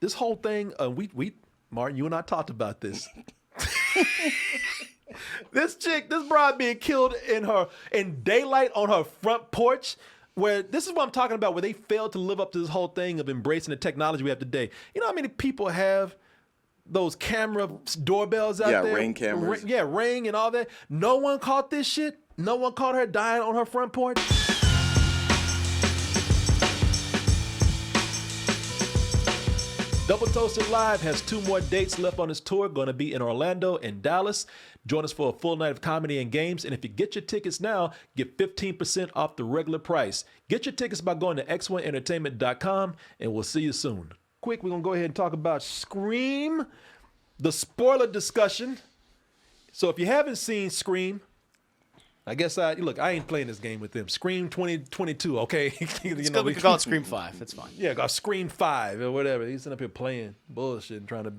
this whole thing, we Martin, you and I talked about this. This broad being killed in daylight on her front porch. Where this is what I'm talking about, where they failed to live up to this whole thing of embracing the technology we have today. You know how many people have those camera doorbells out there? Yeah, Ring cameras. Ring and all that. No one caught this shit. No one caught her dying on her front porch. Double Toasted Live has 2 more dates left on its tour, going to be in Orlando and Dallas. Join us for a full night of comedy and games. And if you get your tickets now, get 15% off the regular price. Get your tickets by going to x1entertainment.com, and we'll see you soon. Quick, we're going to go ahead and talk about Scream, the spoiler discussion. So if you haven't seen Scream, I guess I ain't playing this game with them. Scream 2022, okay? We can call it Scream 5. That's fine. Yeah, Scream 5 or whatever. He's sitting up here playing bullshit and trying to...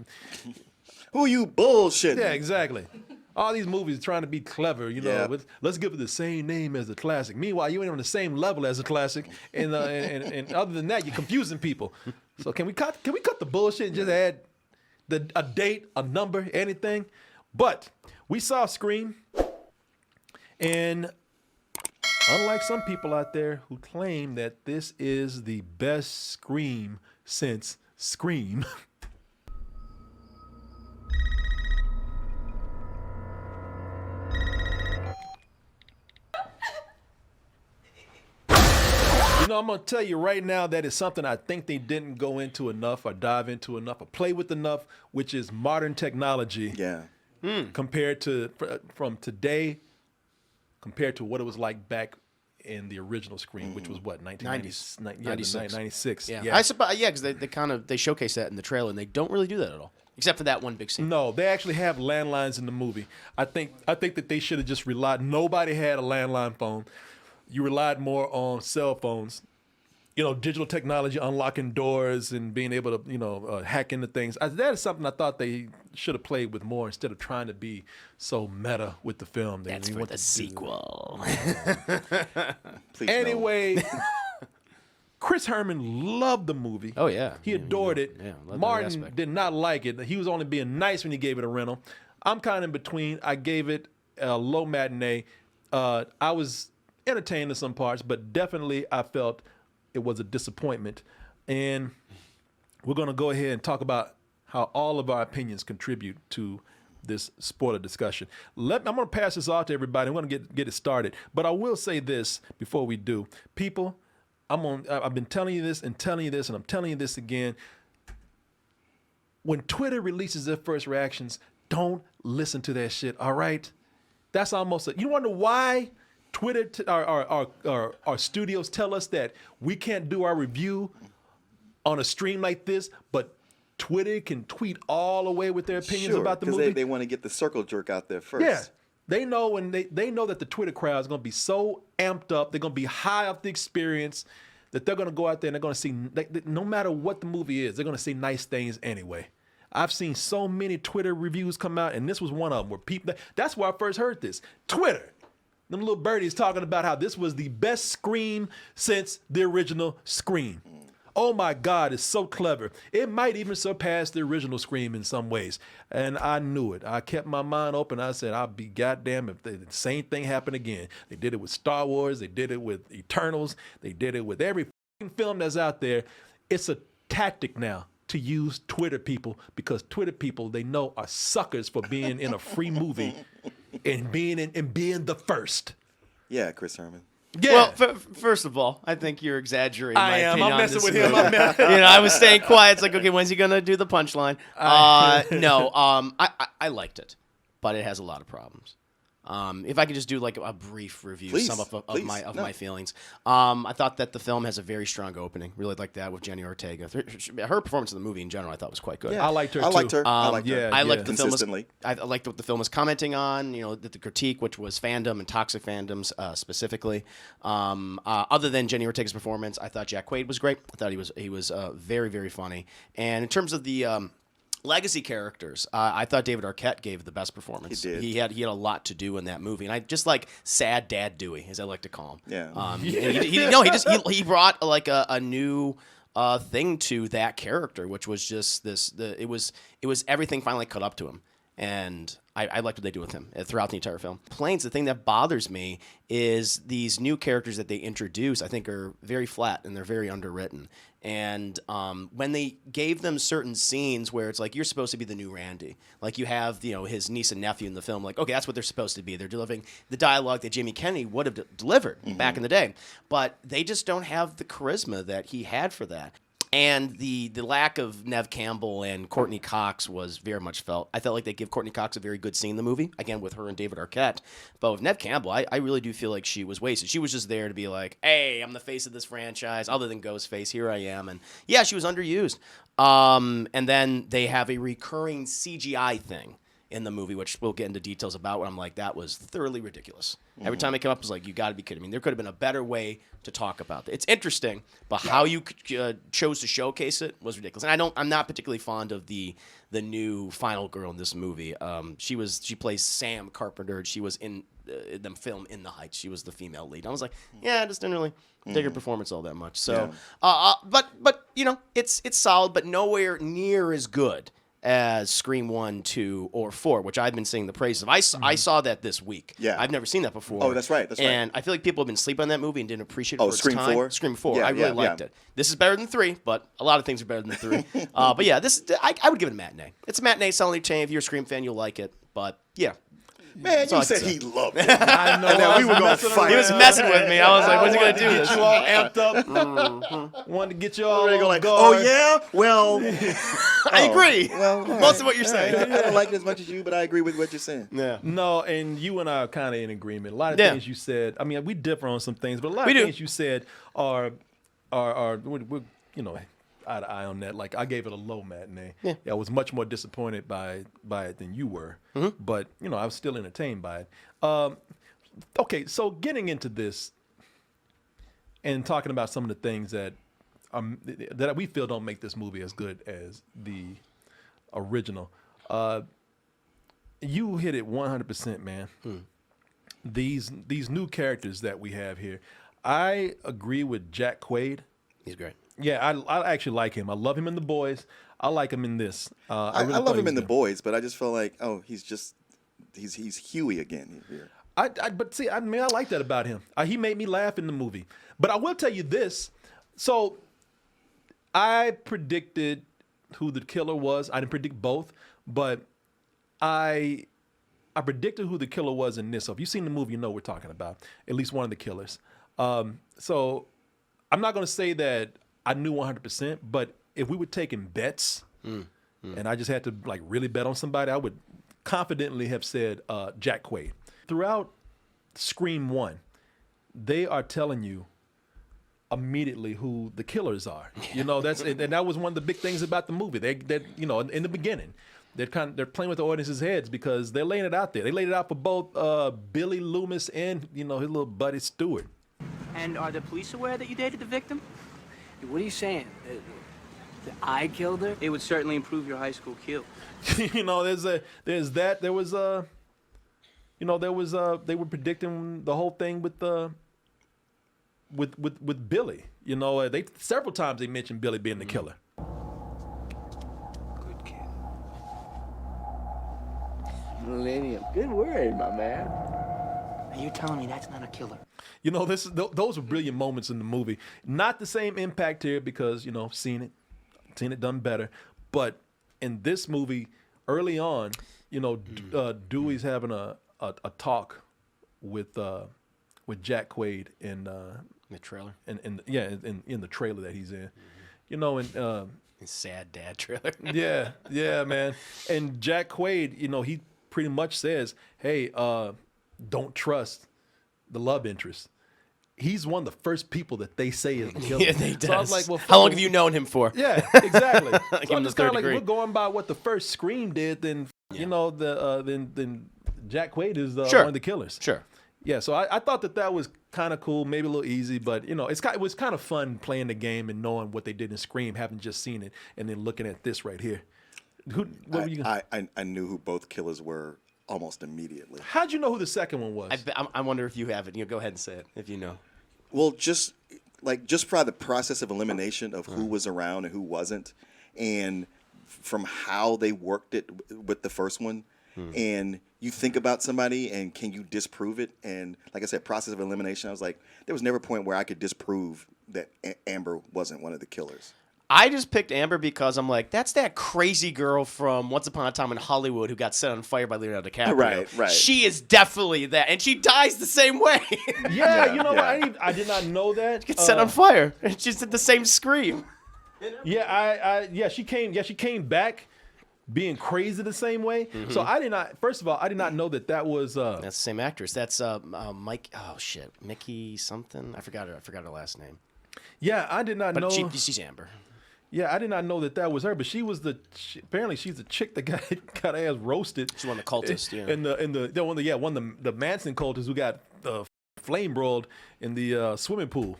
Who you bullshitting? Yeah, exactly. All these movies trying to be clever, you know. Yeah. Let's give it the same name as the classic. Meanwhile, you ain't on the same level as the classic, and other than that, you're confusing people. So can we cut the bullshit and just add a date, a number, anything? But we saw Scream, and unlike some people out there who claim that this is the best Scream since Scream. You know, I'm going to tell you right now that is something I think they didn't go into enough or dive into enough or play with enough, which is modern technology. Yeah. Compared to, from today, compared to what it was like back in the original Scream, which was what, 1996. Yeah. Yeah. I suppose, because they showcase that in the trailer, and they don't really do that at all, except for that one big scene. No, they actually have landlines in the movie. I think that they should have just relied. Nobody had a landline phone. You relied more on cell phones, digital technology, unlocking doors and being able to, hack into things. That is something I thought they should have played with more instead of trying to be so meta with the film. That's for the sequel. Please anyway, Chris Herman loved the movie. Oh, yeah. He adored it. Yeah, loved Martin every aspect. did not like it. He was only being nice when he gave it a rental. I'm kind of in between. I gave it a low matinee. I was entertained in some parts, but definitely I felt it was a disappointment. And we're going to go ahead and talk about how all of our opinions contribute to this spoiler discussion. I'm going to pass this off to everybody. I'm going to get it started. But I will say this before we do. People, I've been telling you this, and I'm telling you this again. When Twitter releases their first reactions, don't listen to that shit, all right? That's almost you wonder why Twitter, our studios tell us that we can't do our review on a stream like this, but Twitter can tweet all away with their opinions about the movie. Because they want to get the circle jerk out there first. Yeah, they know when they know that the Twitter crowd is going to be so amped up, they're going to be high off the experience, that they're going to go out there and they're going to see, no matter what the movie is, they're going to say nice things anyway. I've seen so many Twitter reviews come out, and this was one of them where people, that's where I first heard this. Twitter. Them little birdies talking about how this was the best Scream since the original Scream. Oh my God, it's so clever. It might even surpass the original Scream in some ways. And I knew it. I kept my mind open. I said, I'll be goddamn if the same thing happened again. They did it with Star Wars. They did it with Eternals. They did it with every film that's out there. It's a tactic now to use Twitter people, because Twitter people, they know, are suckers for being in a free movie and being the first. Yeah, Chris Herman. Yeah. Well, first of all, I think you're exaggerating. I am. I'm messing with him. I was staying quiet. It's like, okay, when's he gonna do the punchline? No. I liked it, but it has a lot of problems. If I could just do like a brief review, Please, of my feelings. I thought that the film has a very strong opening. Really like that with Jenny Ortega. Her performance in the movie in general, I thought was quite good. Yeah. I liked her too. I liked her. I liked her. I liked the film. Consistently. I liked what the film was commenting on. The critique, which was fandom and toxic fandoms specifically. Other than Jenny Ortega's performance, I thought Jack Quaid was great. I thought he was very, very funny. And in terms of the legacy characters, I thought David Arquette gave the best performance. He did. He had a lot to do in that movie, and I just like sad Dad Dewey, as I like to call him. Yeah. He brought like a new thing to that character, which was just this. It was everything finally caught up to him, and I liked what they do with him throughout the entire film. Planes, the thing that bothers me is these new characters that they introduce, I think, are very flat and they're very underwritten. And when they gave them certain scenes where it's like, you're supposed to be the new Randy. Like you have, his niece and nephew in the film. Like, okay, that's what they're supposed to be. They're delivering the dialogue that Jamie Kennedy would have delivered back in the day. But they just don't have the charisma that he had for that. And the lack of Neve Campbell and Courtney Cox was very much felt. I felt like they give Courtney Cox a very good scene in the movie, again, with her and David Arquette. But with Neve Campbell, I really do feel like she was wasted. She was just there to be like, hey, I'm the face of this franchise. Other than Ghostface, here I am. And yeah, she was underused. And then they have a recurring CGI thing in the movie, which we'll get into details about, where I'm like, that was thoroughly ridiculous. Every time it came up, I was like, you got to be kidding me. There could have been a better way to talk about it. It's interesting, but how you chose to showcase it was ridiculous. And I'm not particularly fond of the new final girl in this movie. She plays Sam Carpenter. She was in the film In the Heights. She was the female lead. I was like, yeah, I just didn't really dig her performance all that much. So, but it's solid, but nowhere near as good as Scream 1, 2, or 4, which I've been seeing the praises of. I saw that this week. Yeah. I've never seen that before. Oh, that's right. And I feel like people have been sleeping on that movie and didn't appreciate it for its Scream time. 4? Scream 4. Yeah, I really liked it. This is better than 3, but a lot of things are better than 3. But yeah, I would give it a matinee. It's a matinee, solid entertaining. If you're a Scream fan, you'll like it. But yeah. Man, you said he loved it. I know. And then we were going to fight. He was messing with me. I was like, when's he going to do Get this? you all amped up. Wanted to get you all Ready to go on like, guard. oh, yeah? Well, I agree. well, all Most right. of what you're saying. I don't like it as much as you, but I agree with what you're saying. Yeah. No, and you and I are kind of in agreement. A lot of Yeah. things you said. I mean, we differ on some things, but a lot We of do. things you said are we're eye to eye on that. Like I gave it a low matinee. Yeah. I was much more disappointed by it than you were. But I was still entertained by it. Okay, so getting into this and talking about some of the things that we feel don't make this movie as good as the original. You hit it 100%, man. These new characters that we have here, I agree with Jack Quaid. He's great. Yeah, I actually like him. I love him in The Boys. I like him in this. I really love thought him he in The was Boys, but I just feel like, he's Huey again here. But see, I like that about him. He made me laugh in the movie. But I will tell you this. So I predicted who the killer was. I didn't predict both, but I predicted who the killer was in this. So if you've seen the movie, you know what we're talking about. At least one of the killers. So I'm not going to say that I knew 100%, but if we were taking bets and I just had to like really bet on somebody, I would confidently have said Jack Quaid. Throughout Scream 1, they are telling you immediately who the killers are. And that was one of the big things about the movie. In the beginning, they're playing with the audience's heads because they're laying it out there. They laid it out for both Billy Loomis and his little buddy Stewart. And are the police aware that you dated the victim? What are you saying? That I killed her? It would certainly improve your high school kill. There's that. There was they were predicting the whole thing with Billy. They several times they mentioned Billy being the killer. Good kid. Millennium. Good word, my man. Are you telling me that's not a killer? Those were brilliant moments in the movie. Not the same impact here because seen it done better. But in this movie, early on, Dewey's having a talk with Jack Quaid in The trailer. in the trailer that he's in. His sad dad trailer. Yeah, man. And Jack Quaid, he pretty much says, hey, don't trust the love interest. He's one of the first people that they say is the killer. Yeah, they does. So I was like, well, how long have you known him for? Yeah, exactly. Give So him I'm the just kind third of like, degree. we're going by what the first Scream did, then then Jack Quaid is Sure. one of the killers. Sure. Yeah, so I thought that was kind of cool, maybe a little easy, but it was kind of fun playing the game and knowing what they did in Scream, having just seen it, and then looking at this right here. I knew who both killers were almost immediately. How'd you know who the second one was? I wonder if you have it. Go ahead and say it if you know. Well, just like just by the process of elimination of who was around and who wasn't, and from how they worked it with the first one, and you think about somebody and can you disprove it? And like I said, process of elimination, I was like, there was never a point where I could disprove that Amber wasn't one of the killers. I just picked Amber because I'm like, that's that crazy girl from Once Upon a Time in Hollywood who got set on fire by Leonardo DiCaprio. Right. She is definitely that, and she dies the same way. Yeah, you know what? I did not know that. Gets set on fire, and she's at the same scream. Yeah, she came back being crazy the same way. So I did not. First of all, I did not know that was. That's the same actress. That's Mike. Oh shit, Mickey something. I forgot her last name. Yeah, I did not know. But she's Amber. Yeah, I did not know that was her. But she was apparently she's the chick that got ass roasted. She's one of the cultists. Yeah. One of the Manson cultists who got flame broiled in the swimming pool.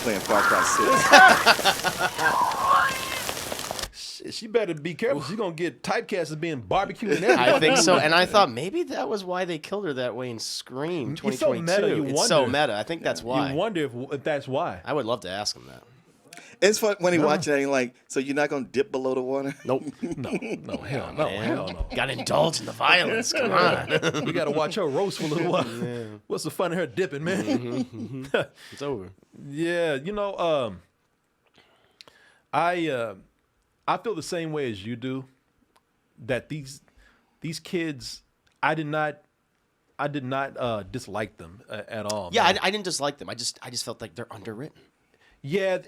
Playing Far Cry 6. She better be careful. She's gonna get typecast as being barbecued and everything. I think so, and I thought maybe that was why they killed her that way in Scream 2022. It's so meta. It's so meta. I think that's why. You wonder if that's why. I would love to ask him that. It's fun when he watches it and you're like, so you're not gonna dip below the water? Nope. Hell no. Got to indulge in the violence. Come on. We gotta watch her roast for a little while. Yeah. What's the fun of her dipping, man? It's over. Yeah, I feel the same way as you do. That these kids, I did not dislike them at all. Yeah, man. I didn't dislike them. I just felt like they're underwritten. Yeah,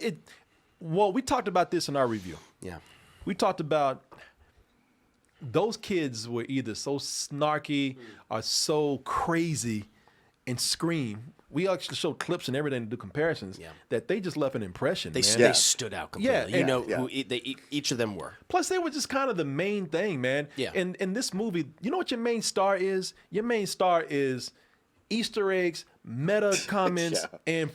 well, we talked about this in our review. Yeah. We talked about those kids were either so snarky or so crazy in Scream. We actually showed clips and everything to do comparisons that they just left an impression. They stood out completely. Who each of them were. Plus, they were just kind of the main thing, man. Yeah. And in this movie, you know what your main star is? Your main star is Easter eggs, meta comments, and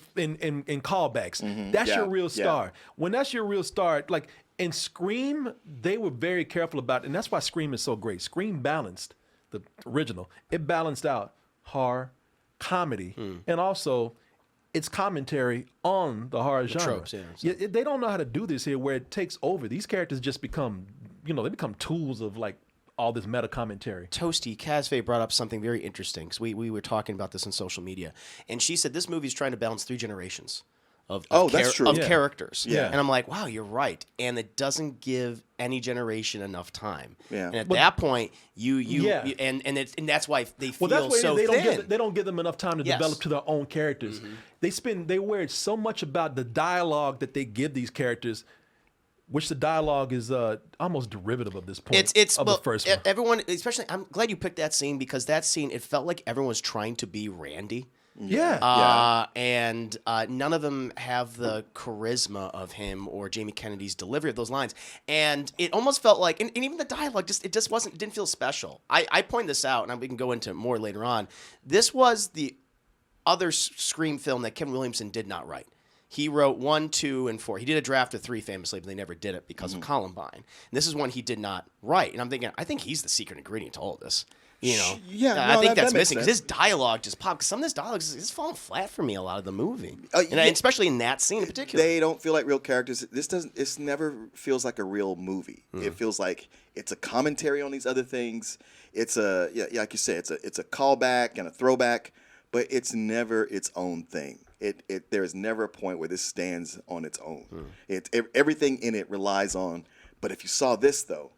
callbacks. That's your real star. When that's your real star, like in Scream, they were very careful about it, and that's why Scream is so great. Scream balanced, the original, it balanced out horror, comedy, and also its commentary on the horror genre. Tropes, yeah. They don't know how to do this here where it takes over. These characters just become, they become tools of like all this meta commentary. Toasty Casve brought up something very interesting because we were talking about this on social media, and she said this movie is trying to balance 3 generations of that's true. Characters. Yeah. And I'm like, wow, you're right, and it doesn't give any generation enough time. Yeah. And at that point, and that's why they feel so thin. They don't give them enough time to develop to their own characters. They worry so much about the dialogue that they give these characters, which the dialogue is almost derivative of this point. It's the first one. Everyone, especially, I'm glad you picked that scene because that scene, it felt like everyone was trying to be Randy. And none of them have the charisma of him or Jamie Kennedy's delivery of those lines. And it almost felt like, and even the dialogue, didn't feel special. I point this out, and we can go into more later on. This was the other Scream film that Kevin Williamson did not write. He wrote 1, 2, and 4. He did a draft of 3 famously, but they never did it because of Columbine. And this is one he did not write. And I'm thinking, I think he's the secret ingredient to all of this. I think that's missing because his dialogue just popped. Because some of this dialogue is falling flat for me a lot of the movie, and especially in that scene in particular. They don't feel like real characters. It never feels like a real movie. It feels like it's a commentary on these other things. It's like you said, it's a callback and a throwback, but it's never its own thing. There is never a point where this stands on its own. Everything in it relies on. But if you saw this though.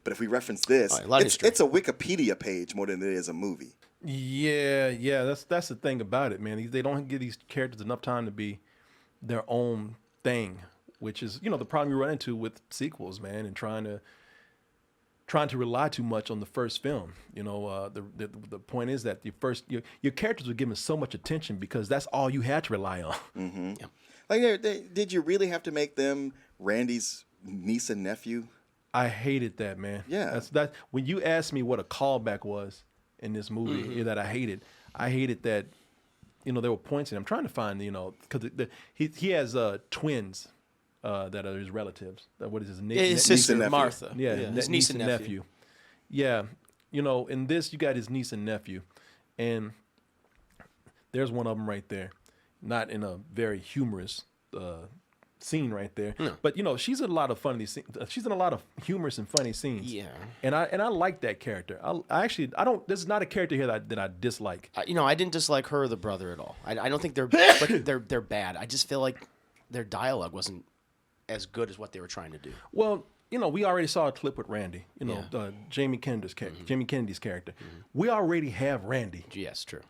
But if we reference this, it's a Wikipedia page more than it is a movie. Yeah, that's the thing about it, man. They don't give these characters enough time to be their own thing, which is the problem you run into with sequels, man, and trying to rely too much on the first film. The point is that your characters were given so much attention because that's all you had to rely on. Mm-hmm. Yeah. Like, did you really have to make them Randy's niece and nephew? I hated that, man. Yeah. That when you asked me what a callback was in this movie that I hated that, there were points in it. I'm trying to find, because he has twins that are his relatives. What is his name? His sister, and Martha. Yeah, his niece and nephew. Yeah. You know, in this, you got his niece and nephew, and there's one of them right there, not in a very humorous scene right there, but you know, she's in a lot of funny scenes. She's in a lot of humorous and funny scenes. Yeah, and I like that character. I actually don't. This is not a character here that I dislike. you know, I didn't dislike her or the brother at all. I don't think they're but they're bad. I just feel like their dialogue wasn't as good as what they were trying to do. Well, you know, we already saw a clip with Randy. You know, Jamie Kennedy's character. Jamie Kennedy's character. We already have Randy. Yes, true.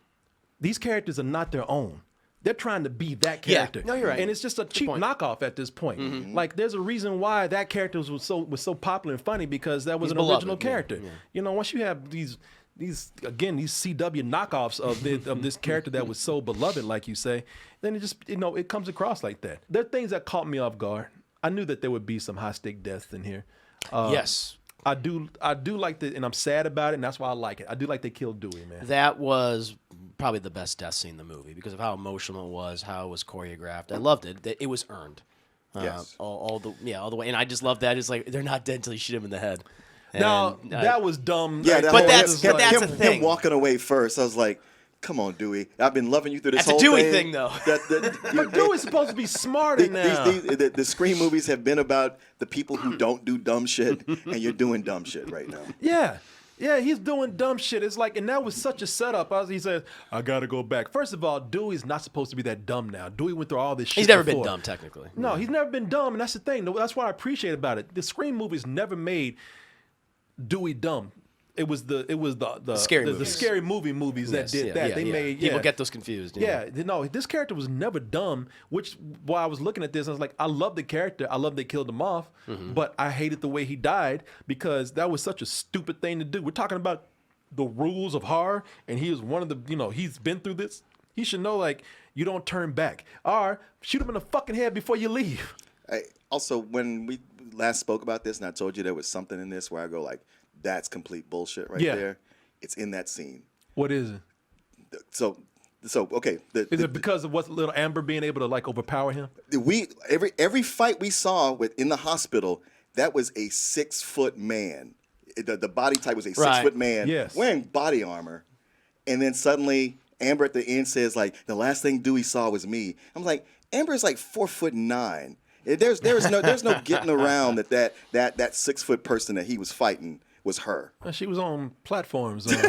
These characters are not their own. They're trying to be that character. No, you're right. And it's just a cheap knockoff at this point. Like, there's a reason why that character was so popular and funny, because that was He's an beloved, original character. yeah. You know, once you have these CW knockoffs of this character that was so beloved, like you say, then it just, you know, it comes across like that. There are things that caught me off guard. I knew that there would be some high stake deaths in here. Yes. I do like the, and I'm sad about it, and that's why I like it. I do like they killed Dewey, man. That was probably the best death scene in the movie because of how emotional it was, how it was choreographed. I loved it. It was earned. Yes. All the way. And I just love that. It's like they're not dead until you shoot him in the head. Now, And that was dumb. Yeah, But that's him, a thing. Him walking away first, I was like, "Come on, Dewey. I've been loving you through this That's a whole Dewey thing." thing, though. But Dewey's supposed to be smarter now. The Scream movies have been about the people who don't do dumb shit, and you're doing dumb shit right now. Yeah, he's doing dumb shit. It's like, and that was such a setup. He said, I got to go back. First of all, Dewey's not supposed to be that dumb now. Dewey went through all this shit He's never before. been dumb, technically. No, he's never been dumb, and that's the thing. That's what I appreciate about it. The Scream movies never made Dewey dumb. It was the scary the movies. scary movies that did that. They made people get those confused. Yeah, no, this character was never dumb, which while I was looking at this, I was like, I love the character. I love they killed him off, but I hated the way he died because that was such a stupid thing to do. We're talking about the rules of horror, and he was one of the, you know, he's been through this. He should know, like, you don't turn back. Or shoot him in the fucking head before you leave. Also, when we last spoke about this, and I told you there was something in this where I go like, that's complete bullshit right there. It's in that scene. What is it? So okay. Is it because of what's little Amber being able to like overpower him? Every fight we saw in the hospital, that was a 6-foot man. The body type was a 6-foot man wearing body armor, and then suddenly Amber at the end says like, the last thing Dewey saw was me. I'm like, Amber is like 4'9". There's no getting around that 6-foot person that he was fighting was her. She was on platforms. Big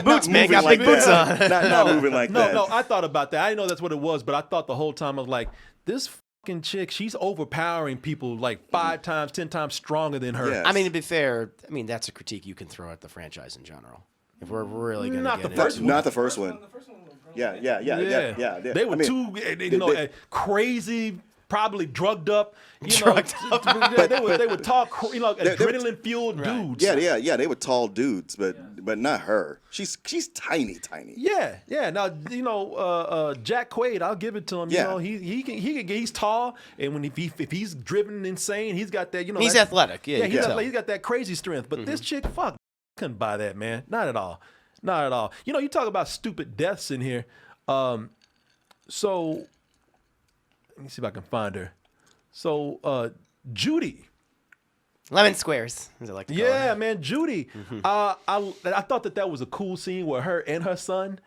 boots, man. Got big boots on. Not moving like that. No, I thought about that. I didn't know that's what it was, but I thought the whole time I was like, this fucking chick, she's overpowering people like 5 times, 10 times stronger than her. Yes. I mean, to be fair, that's a critique you can throw at the franchise in general. If we're really going to Not get the into first it. one. Not the first one. Yeah. They were too, crazy. Probably drugged up, they would talk, adrenaline fueled dudes. Yeah. They were tall dudes, but not her. She's tiny. Yeah. Now Jack Quaid, I'll give it to him. Yeah. He's tall, and when if he's driven insane, he's got that. He's athletic. Yeah, he's athletic. He's got that crazy strength. But this chick, couldn't buy that, man. Not at all. You talk about stupid deaths in here. So. Let me see if I can find her. So, Judy. Lemon squares, as I like to call it. Man, Judy. I thought that was a cool scene where her and her son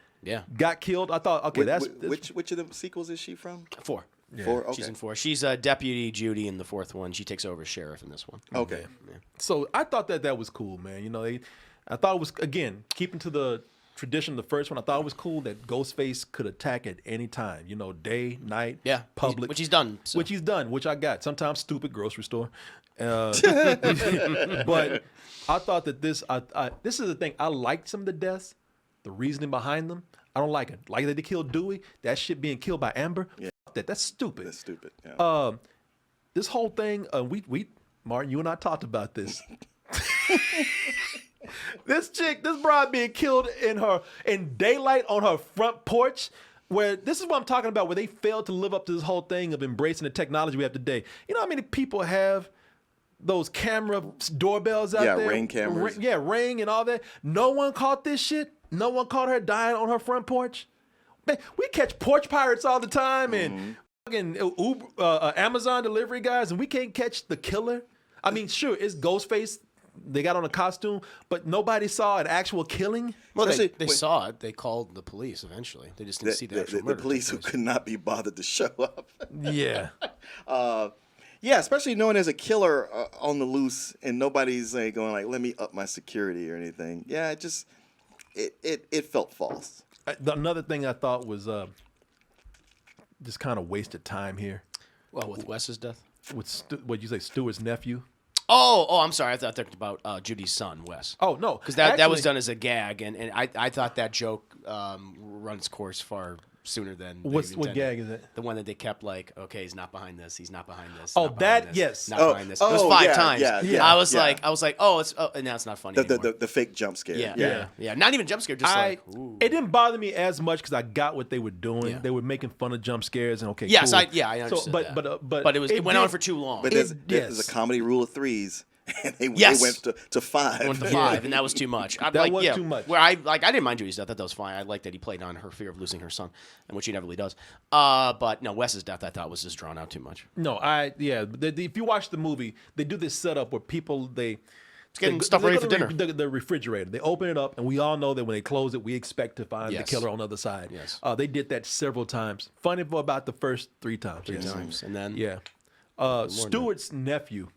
got killed. I thought, okay, which of the sequels is she from? 4. Yeah. 4. Okay. She's in 4. She's Deputy Judy in the 4th one. She takes over as sheriff in this one. Okay. Yeah. So I thought that was cool, man. I thought it was, again, keeping to the tradition of the first one. I thought it was cool that Ghostface could attack at any time. Day, night, public. Which he's done. So. Which I got. Sometimes stupid grocery store. But I thought that this is the thing. I liked some of the deaths, the reasoning behind them. I don't like it. Like that they killed Dewey, that shit being killed by Amber. Yeah. That's stupid. That's stupid. Yeah. This whole thing, we Martin, you and I talked about this. This broad being killed in daylight on her front porch, where this is what I'm talking about, where they failed to live up to this whole thing of embracing the technology we have today. You know how many people have those camera doorbells out there? Yeah, Ring cameras. Ring and all that. No one caught this shit. No one caught her dying on her front porch. Man, we catch porch pirates all the time and fucking Amazon delivery guys, and we can't catch the killer. I mean, sure, it's Ghostface. they got on a costume, but nobody saw an actual killing. Well, they Especially when- saw it. They called the police eventually. They just didn't see the actual murder. The police who take place. could not be bothered to show up. Yeah. Yeah, especially knowing there's a killer on the loose and nobody's like going like, let me up my security or anything. Yeah, it felt false. Another thing I thought was just kind of wasted time here Well, with Wes's death. with what you say, Stewart's nephew. Oh, I'm sorry. I thought they were about Judy's son, Wes. Oh no, Because that was Actually, done as a gag, and I thought that joke runs course far sooner than they What intended. gag is it? The one that they kept like, okay, he's not behind this, he's not behind this. Oh, not behind that- this, yes. not Oh, behind this. It was oh, 5 yeah, times. yeah, I was yeah. like, and now it's not funny anymore. The fake jump scare. yeah. Not even jump scare, just like, ooh. It didn't bother me as much because I got what they were doing. Yeah. They were making fun of jump scares and okay. Yes, cool. I understood but, that. But it went on did- for too long. But It- there's yes. a comedy rule of threes, and they Yes. went to 5. I went to 5, and that was too much. That was too much. Where I didn't mind Judy's death. I thought that was fine. I liked that he played on her fear of losing her son, and which he never really does. But no, Wes's death I thought was just drawn out too much. No, if you watch the movie, they do this setup where people getting stuff ready for dinner. The refrigerator. They open it up, and we all know that when they close it, we expect to find Yes. the killer on the other side. Yes. They did that several times. Funny for about the first 3 times. Three times, and then Yeah. Stewart's nephew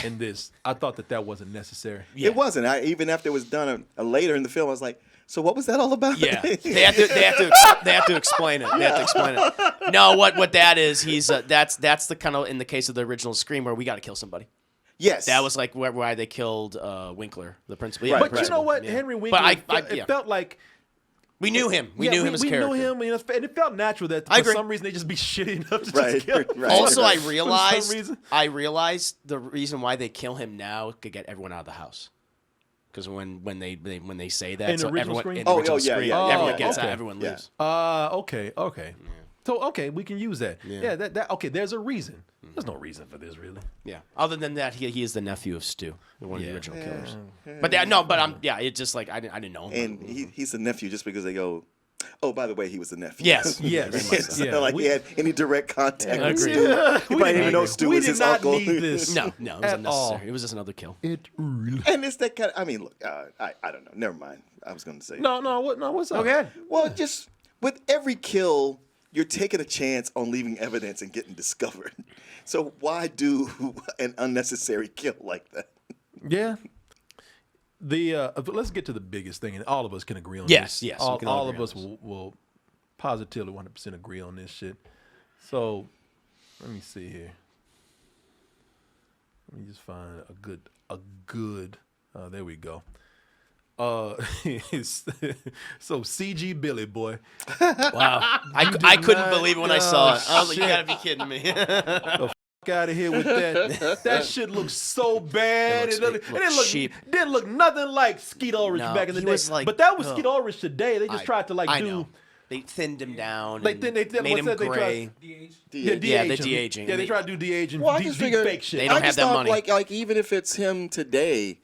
in this, I thought that wasn't necessary. Yeah. It wasn't. Even after it was done later in the film, I was like, so what was that all about? Yeah, they have to explain it. They have to explain it. No, what that is, he's that's the kind of in the case of the original Scream where we got to kill somebody. Yes. That was like why they killed Winkler, the principal. Yeah, Right, the But you principal. know what? Yeah. Henry Winkler, But it felt like we knew him. We knew him as character. We knew him, and it felt natural that I for agree. some reason they just be shitty enough to Right, just kill him. right. Also, right. I For some reason. realized the reason why they kill him now could get everyone out of the house. Because when they say that, In the original everyone, Scream? in the Oh, original yeah, Scream, yeah, everyone yeah. gets out, Okay. everyone Yeah. leaves. Okay. So okay, we can use that. Yeah. Yeah, that okay. There's a reason. There's no reason for this, really. Yeah. Other than that, he is the nephew of Stu, one of the Yeah. original killers. But it's just like I didn't know him. And he's the nephew just because they go, oh, by the way, he was the nephew. Yes. Yes, Very much It's so. not Yeah, like we- he had any direct contact with Agreed. Stu. He We probably didn't even didn't- know Stu we was did his not uncle. need this. No, it was At unnecessary. all. It was just another kill. It really. And it's that kind of, I mean, look, I don't know. Never mind. I was going to say. No, what's up? Okay. Well, just with every kill, you're taking a chance on leaving evidence and getting discovered. So why do an unnecessary kill like that? Yeah. Let's get to the biggest thing, and all of us can agree on Yes, this. yes, we All, can all all agree of on us this. will positively 100% agree on this shit. So, let me see here. Let me just find a good. There we go. So CG Billy, boy. Wow. I did couldn't not- believe it when I saw it. I was like, you shit. gotta be kidding me. Out of here with that. That shit looks so bad. It looks cheap. Didn't look nothing like Skeet Ulrich No, back in the he day. was like, but that was ugh. Skeet Ulrich today. They just tried to I do. know. They thinned him down. Like, and then they made him what's that they gray. Yeah, Yeah, the de-aging. de-aging. Yeah, I they mean- try to do de-aging. Well, I deep just figured fake shit. They don't I have just that thought, money. Like even if it's him today,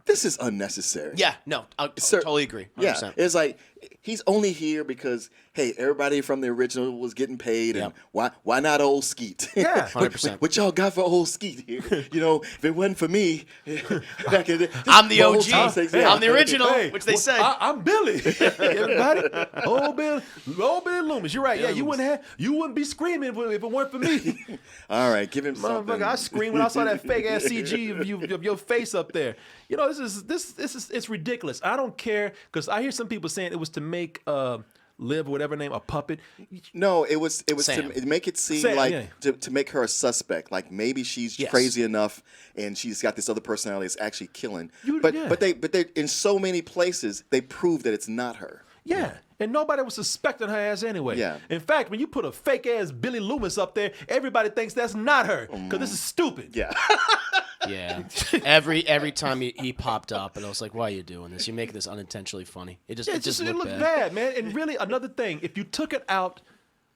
this is unnecessary. Yeah, no, I Sir- totally agree. 100%. Yeah, it's like he's only here because hey, everybody from the original was getting paid, and why not old Skeet? Yeah. 100%. What y'all got for old Skeet here? You know, if it wasn't for me, back in I'm the whole OG. time sakes, yeah. I'm the original, Hey, which they well, say. I'm Billy. Everybody, old Billy Loomis. You're right. Yeah, you wouldn't be screaming if it weren't for me. All right, give him something. Motherfucker, I screamed when I saw that fake ass CG of your face up there. You know, this is it's ridiculous. I don't care because I hear some people saying it was to make Liv, whatever name, a puppet. No, it was Sam. to make it seem Sam, like yeah. to make her a suspect. Like maybe she's Yes. crazy enough and she's got this other personality that's actually killing. Yeah. But they in so many places they prove that it's not her. Yeah. And nobody was suspecting her ass anyway. Yeah. In fact, when you put a fake ass Billy Loomis up there, everybody thinks that's not her because this is stupid. Yeah. Yeah. Every time he popped up, and I was like, "Why are you doing this? You're making this unintentionally funny." It just Yeah, it just it looked looked bad. bad, man. And really, another thing, if you took it out,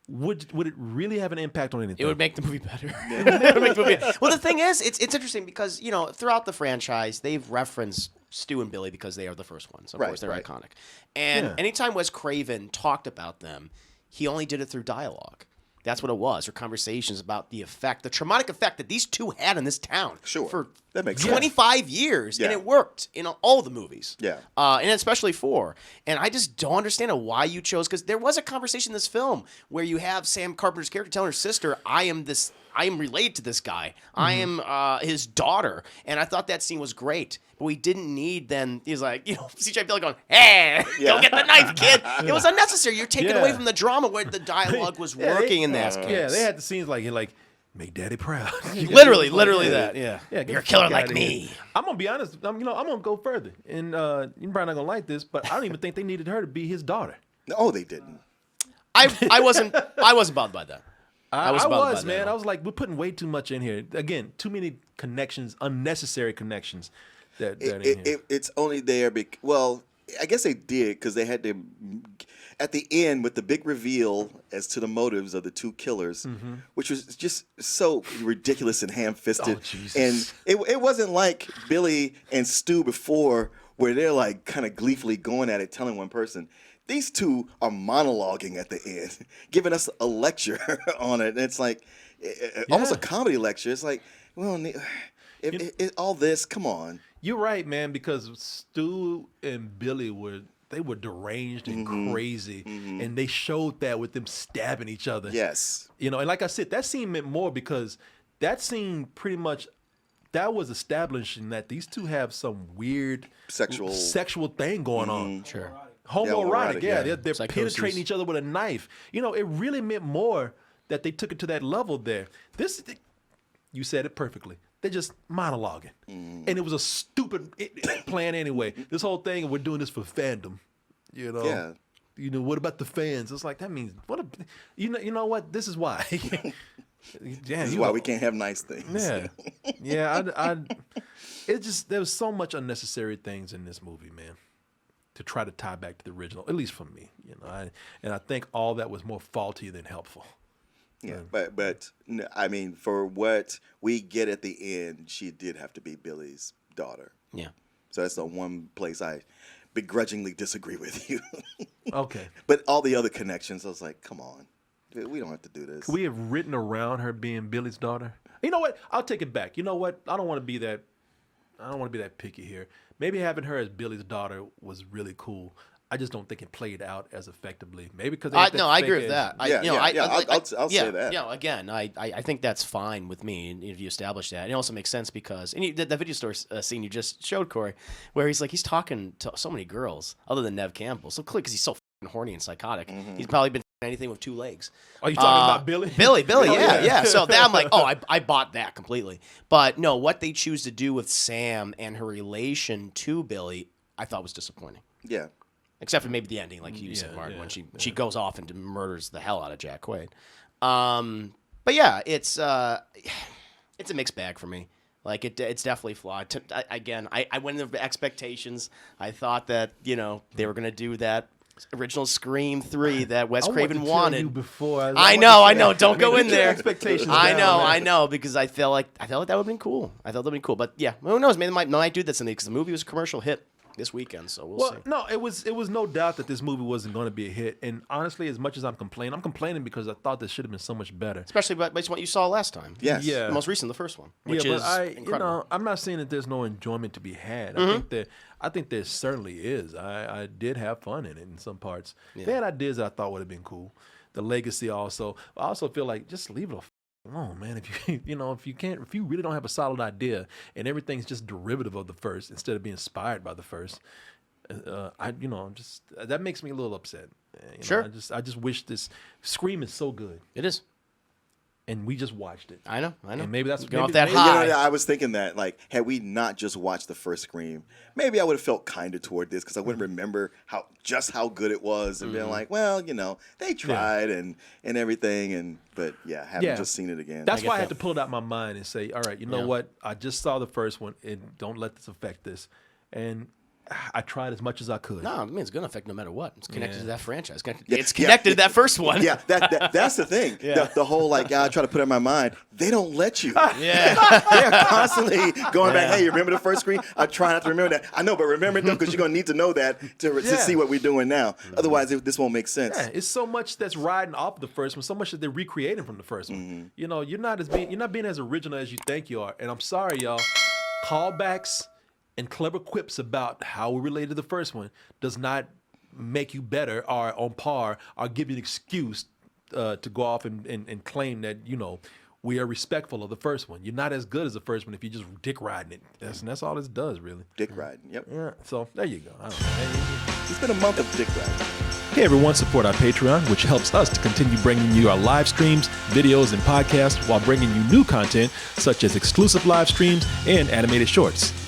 would it really have an impact on anything? It would make the movie better. It would make the movie better. Well, the thing is, it's interesting because throughout the franchise, they've referenced Stu and Billy because they are the first ones. Of Right, course, they're right. iconic. And Yeah. anytime Wes Craven talked about them, he only did it through dialogue. That's what it was, or conversations about the traumatic effect that these two had in this town Sure. for That makes sense. 25 years, and Yeah. it worked in all the movies. Yeah. And especially 4. And I just don't understand why you chose, because there was a conversation in this film where you have Sam Carpenter's character telling her sister, I am related to this guy. I am his daughter. And I thought that scene was great. But we didn't need then, he's like, CGI Billy going, hey, go get the knife, kid. It was unnecessary. You're taking away from the drama where the dialogue was working in that case. Yeah, they had the scenes like make daddy proud. Literally that. Yeah. Get You're a the killer fuck like outta here. me. I'm gonna be honest. I'm gonna go further, and you're probably not gonna like this, but I don't even think they needed her to be his daughter. No, they didn't. I wasn't bothered by that. I was bothered by was, that. man. I was like, we're putting way too much in here. Again, too many connections, unnecessary connections. That in here. It's only there because, well, I guess they did because they had to, at the end with the big reveal as to the motives of the two killers, which was just so ridiculous and ham-fisted. Oh, Jesus. And it wasn't like Billy and Stu before where they're like kind of gleefully going at it, telling one person. These two are monologuing at the end, giving us a lecture on it. And it's like almost a comedy lecture. It's like, well, all this, come on. You're right, man, because Stu and Billy were deranged and crazy, and they showed that with them stabbing each other. Yes. And like I said, that scene meant more because that scene pretty much that was establishing that these two have some weird sexual thing going on. Sure. Homoerotic, yeah. They're Psychosis. penetrating each other with a knife. It really meant more that they took it to that level there. You said it perfectly. They're just monologuing. And it was a stupid plan anyway. This whole thing, we're doing this for fandom. Yeah. What about the fans? It's like, that means, you know what? This is why. This is why we can't have nice things. Yeah. Yeah, there was so much unnecessary things in this movie, man, to try to tie back to the original, at least for me. And I think all that was more faulty than helpful. Yeah, but I mean, for what we get at the end, she did have to be Billy's daughter. Yeah. So that's the one place I begrudgingly disagree with you. Okay. But all the other connections, I was like, come on, we don't have to do this. Could we have written around her being Billy's daughter? You know what? I'll take it back. You know what? I don't want to be that picky here. Maybe having her as Billy's daughter was really cool. I just don't think it played out as effectively. Maybe because I agree with that. I'll say that. Again, I think that's fine with me if you establish that. It also makes sense because the video store scene you just showed, Corey, where he's talking to so many girls other than Nev Campbell. So clearly, because he's so f***ing horny and psychotic, he's probably been anything with 2 legs. Are you talking about Billy? Billy, yeah. So that I'm like, I bought that completely. But no, what they choose to do with Sam and her relation to Billy, I thought was disappointing. Yeah. Except for maybe the ending, like you said, Martin, when she goes off and murders the hell out of Jack Quaid. But yeah, it's a mixed bag for me. Like it's definitely flawed. I went in with expectations. I thought that they were gonna do that original Scream 3 that Wes Craven wanted. I know. Don't go in there. Expectations. I know, because I felt like that would have been cool. But yeah, who knows? Maybe they might do that someday because the movie was a commercial hit this weekend, so we'll see. No, it was no doubt that this movie wasn't going to be a hit. And honestly, as much as I'm complaining because I thought this should have been so much better. Especially based on what you saw last time. Yes. Yeah. The most recent, the first one, which is incredible. I'm not saying that there's no enjoyment to be had. I think there certainly is. I did have fun in it in some parts. Yeah. They had ideas that I thought would have been cool. The legacy also. I also feel like just leave it alone, man. If you really don't have a solid idea and everything's just derivative of the first instead of being inspired by the first, that makes me a little upset. Sure. I just wish this Scream is so good. It is. And we just watched it. I know. And maybe that's going off that You high. know, I was thinking that, like, had we not just watched the first Scream, maybe I would have felt kinder toward this because I wouldn't remember how good it was and being like, well, they tried and everything, but having just seen it again. That's why I had to pull it out my mind and say, all right, you know what? I just saw the first one, and don't let this affect this. And I tried as much as I could. No, I mean, it's going to affect no matter what. It's connected to that franchise. It's connected to that first one. Yeah, that's the thing. The whole, I try to put it in my mind, they don't let you. Yeah. They're constantly going back, hey, you remember the first Scream? I try not to remember that. I know, but remember it, though, because you're going to need to know that to see what we're doing now. Otherwise, this won't make sense. Yeah, it's so much that's riding off the first one, so much that they're recreating from the first one. You're not being as original as you think you are. And I'm sorry, y'all. callbacks and clever quips about how we related to the first one does not make you better or on par or give you an excuse to go off and claim that, we are respectful of the first one. You're not as good as the first one if you're just dick riding it. That's all this does, really. Dick riding. Yep. Yeah. So there you go. I don't know. It's been a month of dick riding. Hey everyone, support our Patreon, which helps us to continue bringing you our live streams, videos, and podcasts while bringing you new content such as exclusive live streams and animated shorts.